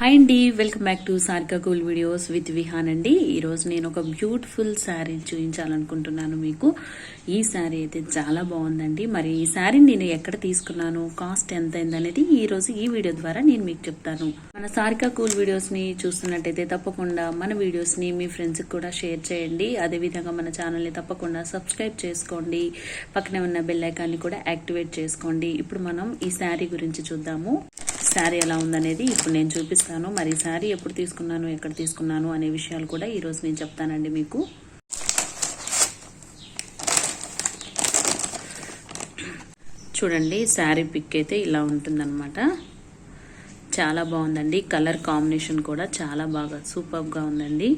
Hi అండి, welcome back to Sarika cool videos with Vihaan అండి. ఈరోజు నేను ఒక బ్యూటిఫుల్ శారీ చూపించాలనుకుంటున్నాను మీకు. ఈ శారీ అయితే చాలా బాగుందండి. మరి ఈ శారీని నేను ఎక్కడ తీసుకున్నాను, కాస్ట్ ఎంత అయింది అనేది ఈరోజు ఈ వీడియో ద్వారా నేను మీకు చెప్తాను. మన సారికా కూల్ వీడియోస్ని చూస్తున్నట్టయితే తప్పకుండా మన వీడియోస్ని మీ ఫ్రెండ్స్కి కూడా షేర్ చేయండి. అదేవిధంగా మన ఛానల్ని తప్పకుండా సబ్స్క్రైబ్ చేసుకోండి. పక్కనే ఉన్న బెల్ ఐకాన్ని కూడా యాక్టివేట్ చేసుకోండి. ఇప్పుడు మనం ఈ శారీ గురించి చూద్దాము. శారీ ఎలా ఉందనేది ఇప్పుడు నేను చూపిస్తాను. మరి శారీ ఎప్పుడు తీసుకున్నాను, ఎక్కడ తీసుకున్నాను అనే విషయాలు కూడా ఈరోజు నేను చెప్తానండి మీకు. చూడండి, శారీ పిక్ అయితే ఇలా ఉంటుందన్నమాట. చాలా బాగుందండి. కలర్ కాంబినేషన్ కూడా చాలా బాగా సూపర్గా ఉందండి.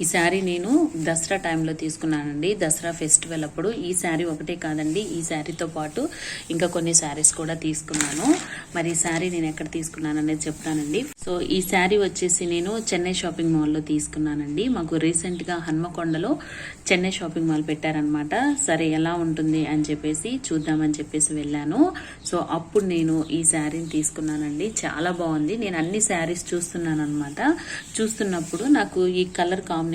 ఈ శారీ నేను దసరా టైంలో తీసుకున్నానండి. దసరా ఫెస్టివల్ అప్పుడు ఈ శారీ ఒకటే కాదండి, ఈ శారీతో పాటు ఇంకా కొన్ని శారీస్ కూడా తీసుకున్నాను. మరి ఈ శారీ నేను ఎక్కడ తీసుకున్నాను అనేది చెప్తానండి. సో ఈ శారీ వచ్చేసి నేను చెన్నై షాపింగ్ మాల్లో తీసుకున్నానండి. మాకు రీసెంట్గా హన్మకొండలో చెన్నై షాపింగ్ మాల్ పెట్టారనమాట. సరే ఎలా ఉంటుంది అని చెప్పేసి చూద్దామని చెప్పేసి వెళ్ళాను. సో అప్పుడు నేను ఈ శారీని తీసుకున్నానండి. చాలా బాగుంది. నేను అన్ని శారీస్ చూస్తున్నాను అనమాట. చూస్తున్నప్పుడు నాకు ఈ కలర్ కాంబినేషన్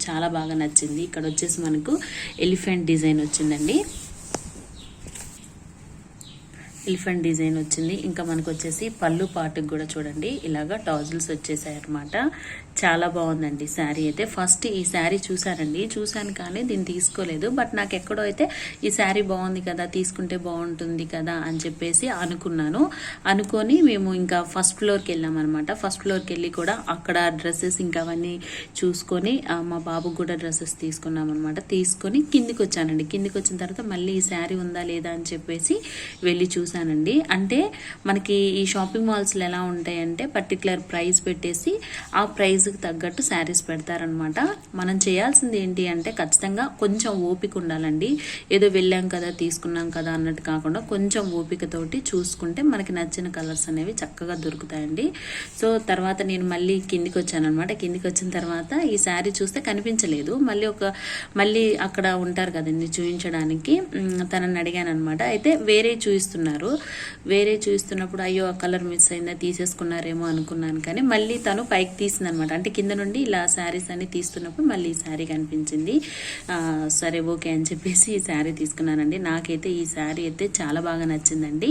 చాలా బాగా నచ్చింది. ఇక్కడ వచ్చేసి మనకు ఎలిఫెంట్ డిజైన్ వచ్చిందండి. ఎలిఫెంట్ డిజైన్ వచ్చింది. ఇంకా మనకు వచ్చేసి పళ్ళు పాటుకు కూడా చూడండి ఇలాగా టాజిల్స్ వచ్చేసాయి అనమాట. చాలా బాగుందండి శారీ అయితే. ఫస్ట్ ఈ శారీ చూశాను కానీ దీన్ని తీసుకోలేదు. బట్ నాకు ఎక్కడో అయితే ఈ శారీ బాగుంది కదా, తీసుకుంటే బాగుంటుంది కదా అని చెప్పేసి అనుకొని మేము ఇంకా ఫస్ట్ ఫ్లోర్కి వెళ్ళాం అనమాట. ఫస్ట్ ఫ్లోర్కి వెళ్ళి కూడా అక్కడ డ్రెస్సెస్ ఇంకా అవన్నీ చూసుకొని మా బాబుకు కూడా డ్రెస్సెస్ తీసుకున్నాం అనమాట. తీసుకొని కిందికి వచ్చానండి. కిందికి వచ్చిన తర్వాత మళ్ళీ ఈ శారీ ఉందా లేదా అని చెప్పేసి వెళ్ళి చూసానండి. అంటే మనకి ఈ షాపింగ్ మాల్స్లో ఎలా ఉంటాయంటే పర్టికులర్ ప్రైస్ పెట్టేసి ఆ ప్రైస్కి తగ్గట్టు శారీస్ పెడతారనమాట. మనం చేయాల్సింది ఏంటి అంటే ఖచ్చితంగా కొంచెం ఓపిక ఉండాలండి. ఏదో వెళ్ళాం కదా, తీసుకున్నాం కదా అన్నట్టు కాకుండా కొంచెం ఓపికతోటి చూసుకుంటే మనకి నచ్చిన కలర్స్ అనేవి చక్కగా దొరుకుతాయండి. సో తర్వాత నేను మళ్ళీ కిందికి వచ్చాను అనమాట. కిందికి వచ్చిన తర్వాత ఈ శారీ చూస్తే కనిపించలేదు. మళ్ళీ అక్కడ ఉంటారు కదండి చూపించడానికి, తనని అడిగాను అనమాట. అయితే వేరే చూస్తున్నప్పుడు అయ్యో ఆ కలర్ మిస్ అయిందా, తీసేసుకున్నారేమో అనుకున్నాను. కానీ మళ్ళీ తను పైకి తీసింది అనమాట. అంటే కింద నుండి ఇలా శారీస్ అన్ని తీస్తున్నప్పుడు మళ్ళీ ఈ శారీ కనిపించింది. సరే ఓకే అని చెప్పేసి ఈ శారీ తీసుకున్నానండి. నాకైతే ఈ శారీ అయితే చాలా బాగా నచ్చిందండి.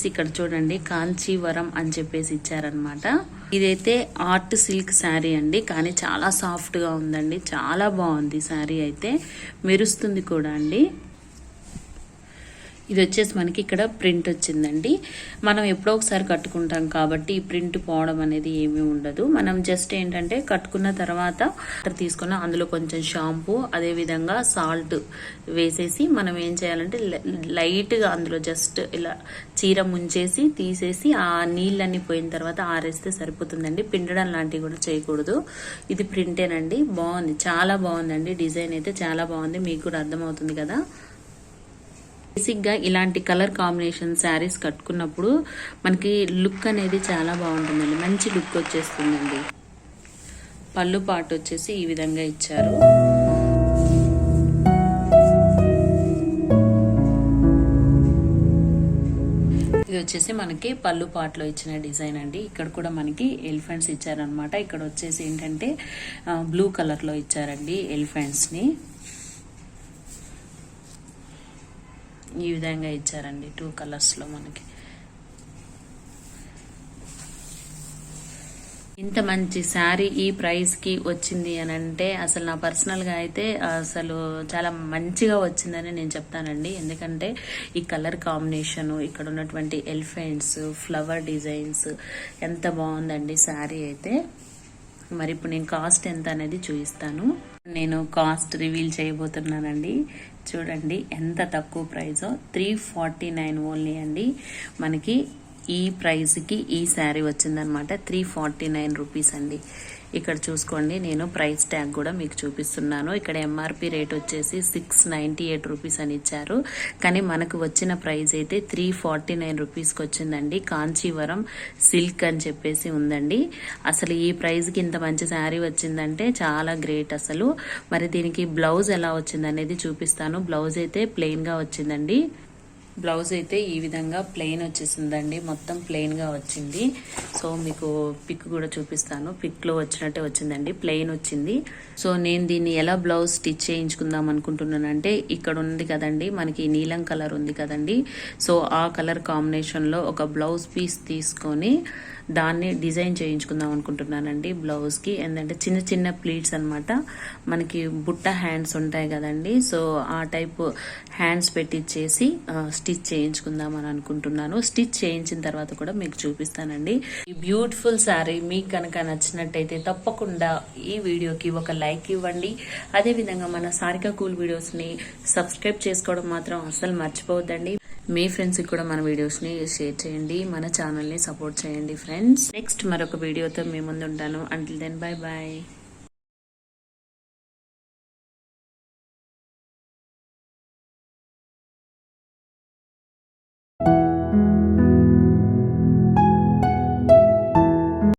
ఇక్కడ చూడండి కాంచీవరం అని చెప్పేసి ఇచ్చారనమాట. ఇదైతే ఆర్ట్ సిల్క్ శారీ అండి, కానీ చాలా సాఫ్ట్గా ఉందండి. చాలా బాగుంది శారీ అయితే, మెరుస్తుంది కూడా అండి. ఇది వచ్చేసి మనకి ఇక్కడ ప్రింట్ వచ్చిందండి. మనం ఎప్పుడో ఒకసారి కట్టుకుంటాం కాబట్టి ఈ ప్రింట్ పోవడం అనేది ఏమీ ఉండదు. మనం జస్ట్ ఏంటంటే కట్టుకున్న తర్వాత తీసుకున్న అందులో కొంచెం షాంపూ అదేవిధంగా సాల్ట్ వేసేసి మనం ఏం చేయాలంటే లైట్గా అందులో జస్ట్ ఇలా చీర ముంచేసి తీసేసి ఆ నీళ్ళన్నీ పోయిన తర్వాత ఆరేస్తే సరిపోతుందండి. పిండడం లాంటివి కూడా చేయకూడదు. ఇది ప్రింటేనండి. బాగుంది, చాలా బాగుందండి. డిజైన్ అయితే చాలా బాగుంది. మీకు కూడా అర్థమవుతుంది కదా. బేసిక్గా ఇలాంటి కలర్ కాంబినేషన్ శారీస్ కట్టుకున్నప్పుడు మనకి లుక్ అనేది చాలా బాగుంటుందండి. మంచి లుక్ వచ్చేస్తుందండి. పళ్ళు పాటు వచ్చేసి ఈ విధంగా ఇచ్చారు. ఇది వచ్చేసి మనకి పళ్ళు పాటలో ఇచ్చిన డిజైన్ అండి. ఇక్కడ కూడా మనకి ఎలిఫెంట్స్ ఇచ్చారనమాట. ఇక్కడ వచ్చేసి ఏంటంటే బ్లూ కలర్లో ఇచ్చారండి ఎలిఫెంట్స్ని. ఈ విధంగా ఇచ్చారండి 2 కలర్స్లో మనకి. ఇంత మంచి శారీ ఈ ప్రైస్కి వచ్చింది అని అంటే అసలు నా పర్సనల్గా అయితే అసలు చాలా మంచిగా వచ్చిందని నేను చెప్తానండి. ఎందుకంటే ఈ కలర్ కాంబినేషను, ఇక్కడ ఉన్నటువంటి ఎలిఫెంట్స్, ఫ్లవర్ డిజైన్స్ ఎంత బాగుందండి శారీ అయితే. మరి ఇప్పుడు నేను కాస్ట్ ఎంత అనేది చూపిస్తాను. నేను కాస్ట్ రివీల్ చేయబోతున్నానండి. చూడండి ఎంత తక్కువ ప్రైజో, 349 ఓన్లీ అండి. మనకి ఈ ప్రైస్కి ఈ శారీ వచ్చిందనమాట. 349 రూపీస్ అండి. ఇక్కడ చూసుకోండి, నేను ప్రైస్ ట్యాగ్ కూడా మీకు చూపిస్తున్నాను. ఇక్కడ ఎంఆర్పి రేట్ వచ్చేసి 698 రూపీస్ అని ఇచ్చారు. కానీ మనకు వచ్చిన ప్రైస్ అయితే 349 రూపీస్కి వచ్చిందండి. కాంచీవరం సిల్క్ అని చెప్పేసి ఉందండి. అసలు ఈ ప్రైస్కి ఇంత మంచి శారీ వచ్చిందంటే చాలా గ్రేట్ అసలు. మరి దీనికి బ్లౌజ్ ఎలా వచ్చింది అనేది చూపిస్తాను. బ్లౌజ్ అయితే ప్లెయిన్గా వచ్చిందండి. బ్లౌజ్ అయితే ఈ విధంగా ప్లెయిన్ వచ్చేసిందండి, మొత్తం ప్లెయిన్గా వచ్చింది. సో మీకు పిక్ కూడా చూపిస్తాను. పిక్లో వచ్చినట్టే వచ్చిందండి, ప్లెయిన్ వచ్చింది. సో నేను దీన్ని ఎలా బ్లౌజ్ స్టిచ్ చేయించుకుందాం అనుకుంటున్నానంటే, ఇక్కడ ఉంది కదండి మనకి నీలం కలర్ ఉంది కదండి, సో ఆ కలర్ కాంబినేషన్లో ఒక బ్లౌజ్ పీస్ తీసుకొని దాన్ని డిజైన్ చేయించుకుందాం అనుకుంటున్నానండి బ్లౌజ్కి. ఏంటంటే చిన్న చిన్న ప్లీట్స్ అనమాట, మనకి బుట్ట హ్యాండ్స్ ఉంటాయి కదండి, సో ఆ టైప్ హ్యాండ్స్ పెట్టించేసి స్టిచ్ చేయించుకుందాం అని అనుకుంటున్నాను. స్టిచ్ చేయించిన తర్వాత కూడా మీకు చూపిస్తానండి. ఈ బ్యూటిఫుల్ శారీ మీకు కనుక నచ్చినట్టయితే తప్పకుండా ఈ వీడియోకి ఒక లైక్ ఇవ్వండి. అదేవిధంగా మన సారికా కూల్ వీడియోస్ని సబ్స్క్రైబ్ చేసుకోవడం మాత్రం అస్సలు మర్చిపోవద్దండి. మీ ఫ్రెండ్స్కి కూడా మన వీడియోస్ని షేర్ చేయండి, మన ఛానల్ని సపోర్ట్ చేయండి ఫ్రెండ్స్. నెక్స్ట్ మరొక వీడియోతో మీ ముందు ఉంటాను. Until then bye bye.